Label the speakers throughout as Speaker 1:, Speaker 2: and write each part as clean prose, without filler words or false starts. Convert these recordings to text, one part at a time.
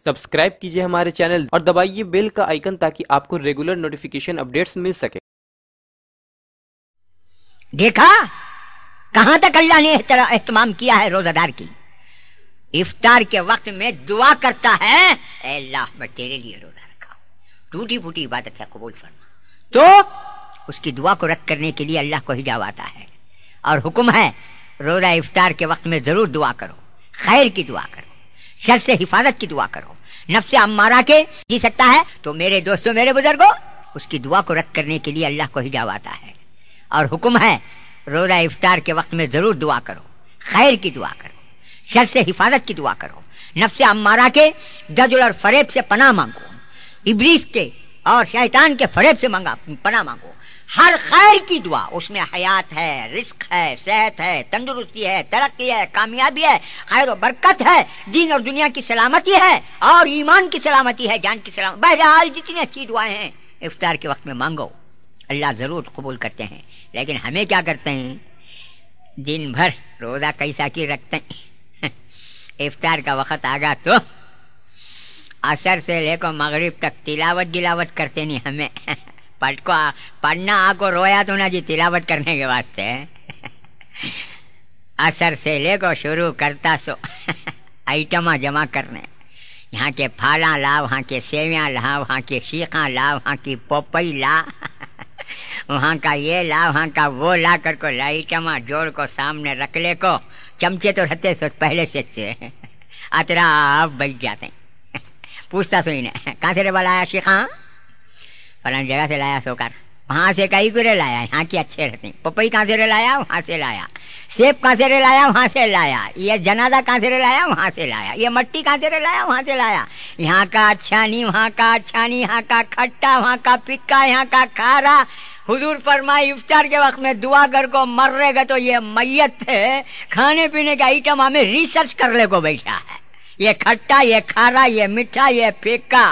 Speaker 1: Subscribe कीजिए हमारे channel और दबाइए बेल का आइकन ताकि आपको रेगुलर नोटिफिकेशन अपडेट्स मिल सके।
Speaker 2: देखा कहां तक अल्लाह ने एहतमाम किया है रोजादार की। इफ्तार के वक्त में दुआ करता है, अल्लाह मैं तेरे लिए रोजा रखा, टूटी फूटी इबादत है, कबूल फरमा। तो उसकी दुआ को रद्द करने के लिए अल्लाह को हिजाब आता है और हुक्म है रोजा इफ्तार के वक्त में जरूर दुआ करो, खैर की दुआ करो, शर से हिफाजत की दुआ करो। नफ्से अम्मारा के जी सकता है तो मेरे दोस्तों, मेरे बुजुर्गों, उसकी दुआ को रद्द करने के लिए अल्लाह को हिजाब आता है और हुक्म है रोजा इफ्तार के वक्त में जरूर दुआ करो, खैर की दुआ करो, शर से हिफाजत की दुआ करो। नफ्से अम्मारा के दजल और फरेब से पनाह मांगो, इब्लीस के और शैतान के फरेब से पनाह मांगो। हर खैर की दुआ, उसमें हयात है, रिस्क है, सेहत है, तंदुरुस्ती है, तरक्की है, कामयाबी है, खैर और बरकत है, दीन और दुनिया की सलामती है और ईमान की सलामती है, जान की सलामती। बहरहाल जितनी अच्छी दुआएं हैं इफ्तार के वक्त में मांगो, अल्लाह जरूर कबूल करते हैं। लेकिन हमें क्या करते हैं, दिन भर रोजा कैसा की रखते हैं, इफ्तार का वक्त आ गया तो असर से लेकर मगरिब तक तिलावत गिलावत करते नहीं। हमें पढ़ना आको रोया तो ना जी, तिलावत करने के वास्ते असर से लेकर शुरू करता सो आइटमा जमा करने, यहाँ के फाला ला, वहाँ के सेवियाँ ला, वहाँ के शीखा ला, वहाँ की पोपई ला, वहाँ का ये ला, वहाँ का वो ला कर को आइटमा जोड़ को सामने रख ले को। चमचे तो रहते सो पहले से अतरा आप बैठ जाते हैं। पूछता सो इन्हें कहाँ से रे लाया शीखा, फलानी जगह से लाया सोकर, वहां से कई कुरे लाया, यहाँ की अच्छे रहते। पपई कहाँ से रे लाया, वहां से लाया। सेब कहाँ से रे लाया, वहां से लाया। ये जनादा कहाँ से रे लाया, वहां से लाया। ये मट्टी कहाँ से रे लाया, वहां से लाया। यहाँ का अच्छा नहीं, वहाँ का अच्छा नहीं, यहाँ का खट्टा, वहाँ का फिक्का, यहाँ का खारा। हुजूर फरमाए इफ्तार के वक्त में दुआ कर को मर रहेगा तो ये मैयत है, खाने पीने का आइटम हमें रिसर्च करने को बैठा है। ये खट्टा, ये खारा, ये मीठा, ये फिक्का।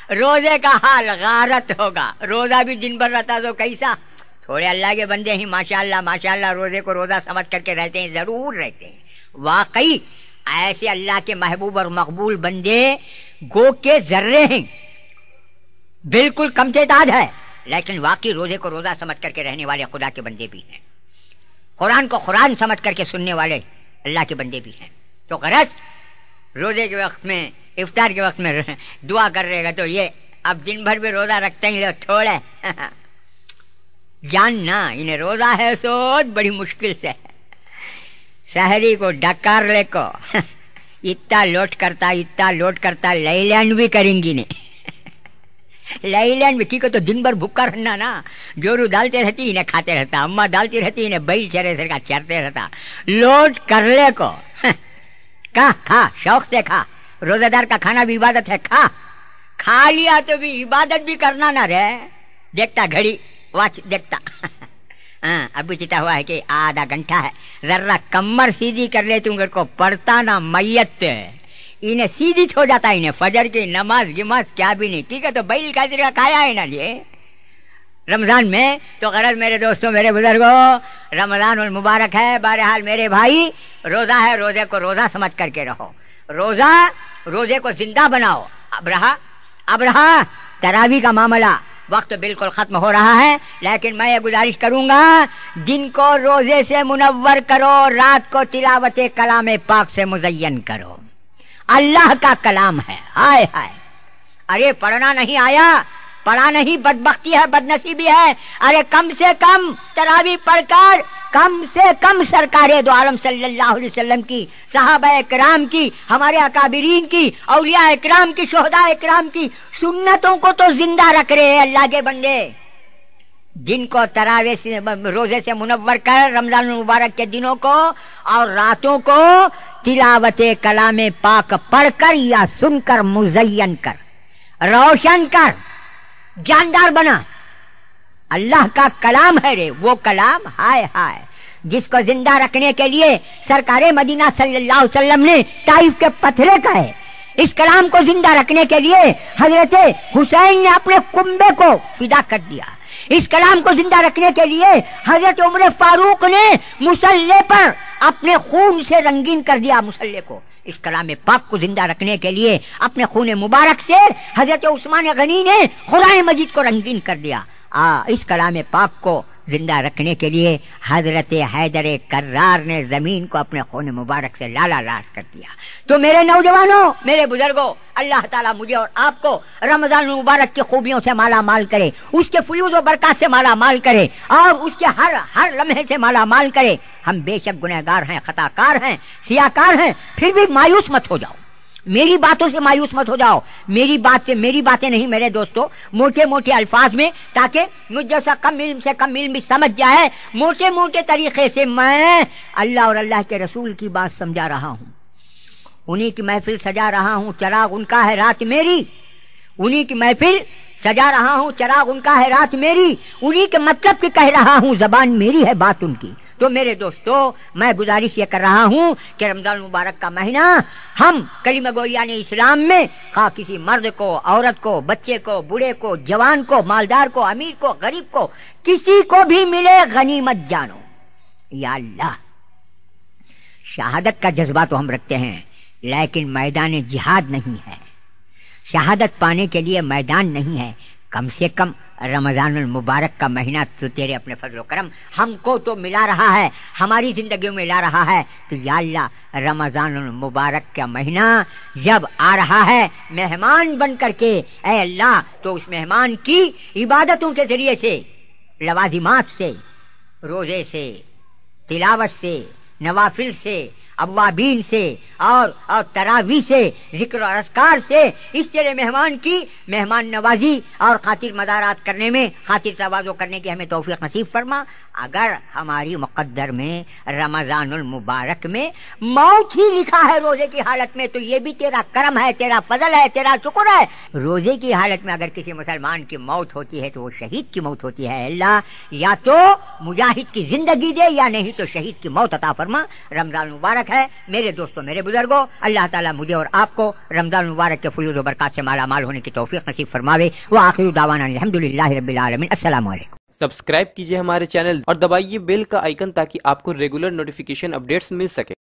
Speaker 2: रोजे का हाल गारत होगा। रोजा भी दिन भर रहता तो कैसा। थोड़े अल्लाह के बंदे ही माशाअल्लाह माशाअल्लाह रोजे को रोजा समझ करके रहते हैं, जरूर रहते हैं। वाकई ऐसे अल्लाह के महबूब और मकबूल बंदे गो के जर्रे हैं, बिल्कुल कम तादाद है, लेकिन वाकई रोजे को रोजा समझ करके रहने वाले खुदा के बंदे भी हैं, कुरान को कुरान समझ करके सुनने वाले अल्लाह के बंदे भी हैं। तो गरज रोजे के वक्त में, इफ्तार के वक्त में दुआ कर रहेगा तो ये अब दिन भर भी रोजा रखते ही थोड़े जानना इन्हें रोजा है सो बड़ी मुश्किल से सहरी को डकार ले को इतना लोट करता लैलैंड भी करेंगी ने लैलैंड भी ठीक है। तो दिन भर भूखा रहना ना, जोरू डालते रहती इन्हें खाते रहता, अम्मा डालती रहती इन्हें बैल चरे से का चरते रहता। लोट कर ले को खा शौक से खा, रोजादार का खाना भी इबादत है। खा लिया तो भी इबादत भी करना ना रे। देखता घड़ी वाच देखता अभी चिता हुआ है कि आधा घंटा है, जरा कमर सीधी कर ले तुम को पढ़ता ना मैयत, इन्हें सीधी हो जाता है। इन्हें फजर की नमाज गिमाज क्या भी नहीं, ठीक है। तो बैल का खाया है ना ये रमजान में। तो गरज मेरे दोस्तों, मेरे बुजुर्गों, रमजान उल मुबारक है। बहरहाल मेरे भाई, रोजा है, रोजे को रोजा समझ करके रहो। रोजे को जिंदा बनाओ। अब रहा तरावी का मामला, वक्त बिल्कुल खत्म हो रहा है, लेकिन मैं ये गुजारिश करूंगा दिन को रोजे से मुनव्वर करो, रात को तिलावत कलाम पाक से मुज़य्यन करो। अल्लाह का कलाम है। हाय हाय, अरे पढ़ना नहीं आया, पढ़ा नहीं, बदबख्ती है, बदनसीबी है। अरे कम से कम तरावी पढ़कर, कम से कम सरकारे दो आलम सल्लल्लाहु अलैहि वसल्लम की, सहाबा इकराम की, हमारे अकाबिरीन की, औलिया इकराम की, शोहदा इकराम की सुन्नतों को तो जिंदा रख रहे हैं अल्लाह के बंदे। दिन को तरावे से, रोजे से मुनव्वर कर, रमजान मुबारक के दिनों को और रातों को तिलावत कलाम पाक पढ़कर या सुनकर मुज़य्यन कर, रोशन कर, जानदार बना। अल्लाह का कलाम है रे वो कलाम, हाय हाय, जिसको जिंदा रखने के लिए सरकारे मदीना सल्लल्लाहु अलैहि वसल्लम ने ताइफ के पत्थरे कहे। इस कलाम को जिंदा रखने के लिए हजरत हुसैन ने अपने कुंबे को फिदा कर दिया। इस कलाम को जिंदा रखने के लिए हजरत उमर फारूक ने मुसल्ले पर اپنے خون سے رنگین کر دیا مصلی کو. اس کلام پاک کو زندہ رکھنے کے لیے اپنے خون مبارک سے حضرت عثمان غنی نے قرآن مجید کو رنگین کر دیا. اس کلام پاک کو زندہ رکھنے کے لیے حضرت حیدر کرار نے زمین کو اپنے خون مبارک سے لالا لاش کر دیا. تو میرے نوجوانوں، میرے بزرگوں، اللہ تعالیٰ مجھے اور آپ کو رمضان المبارک کی خوبیوں سے مالا مال کرے، اس کے فیوز و برکات سے مالا مال کرے، اور اس کے ہر لمحے سے مالا مال کرے. ہم بے شک گنہگار ہیں، خطا کار ہیں، سیاہ کار ہیں، پھر بھی مایوس مت ہو جاؤ، میری باتوں سے مایوس مت ہو جاؤ. میری باتیں نہیں میرے دوستو، موٹے موٹے الفاظ میں، تاکہ مجھ جیسا کم علم سے کم علم بھی سمجھ جائے، موٹے موٹے طریقے سے میں اللہ اور اللہ کے رسول کی بات سمجھا رہا ہوں. انہی کی محفل سجا رہا ہوں، چراغ ان کا ہے رات میری. انہی کی محفل سجا رہا ہوں، چراغ ان کا ہے رات میری. انہی کے مطلب کی کہہ رہا ہوں، زبان میری ہے بات ان کی. تو میرے دوستو، میں گزارش یہ کر رہا ہوں کہ رمضان المبارک کا مہینہ ہم کلمہ گویان اسلام میں خواہ کسی مرد کو، عورت کو، بچے کو، بوڑھے کو، جوان کو، مالدار کو، امیر کو، غریب کو، کسی کو بھی ملے غنیمت جانو. یا اللہ، شہادت کا جذبہ تو ہم رکھتے ہیں، لیکن میدان جہاد نہیں ہے. شہادت پانے کے لیے میدان نہیں ہے. کم سے کم رمضان المبارک کا مہینہ تو تیرے اپنے فضل و کرم ہم کو تو ملا رہا ہے، ہماری زندگیوں میں لا رہا ہے. تو یا اللہ، رمضان المبارک کا مہینہ جب آ رہا ہے مہمان بن کر کے، اے اللہ، تو اس مہمان کی عبادتوں کے ذریعے سے، لوازمات سے، روزے سے، تلاوت سے، نوافل سے، اوابین سے، اور تراویح سے، ذکر و اذکار سے، اس طرح مہمان کی مہمان نوازی اور خاطر مدارات کرنے میں، خاطر تواضع کرنے کی ہمیں توفیق نصیب فرما. اگر ہماری مقدر میں رمضان المبارک میں موت ہی لکھا ہے روزے کی حالت میں، تو یہ بھی تیرا کرم ہے، تیرا فضل ہے، تیرا شکر ہے. روزے کی حالت میں اگر کسی مسلمان کی موت ہوتی ہے تو وہ شہید کی موت ہوتی ہے. اللہ یا تو مجاہد کی زندگی دے، یا نہیں تو شہید کی موت عطا فرما. رمضان مبارک ہے میرے دوستوں، میرے بزرگوں. اللہ تعالیٰ مجھے اور آپ کو رمضان مبارک کے فیوز و برکات سے مالا مال ہونے کی توفیق نصیب فرماوے. وآخر دعوانا الحمدللہ رب العالمین. السلام علیکم.
Speaker 1: سبسکرائب کیجئے ہمارے چینل اور دبائیے بیل کا آئیکن تاکہ آپ کو ریگولر نوٹیفیکیشن اپڈیٹس مل سکے.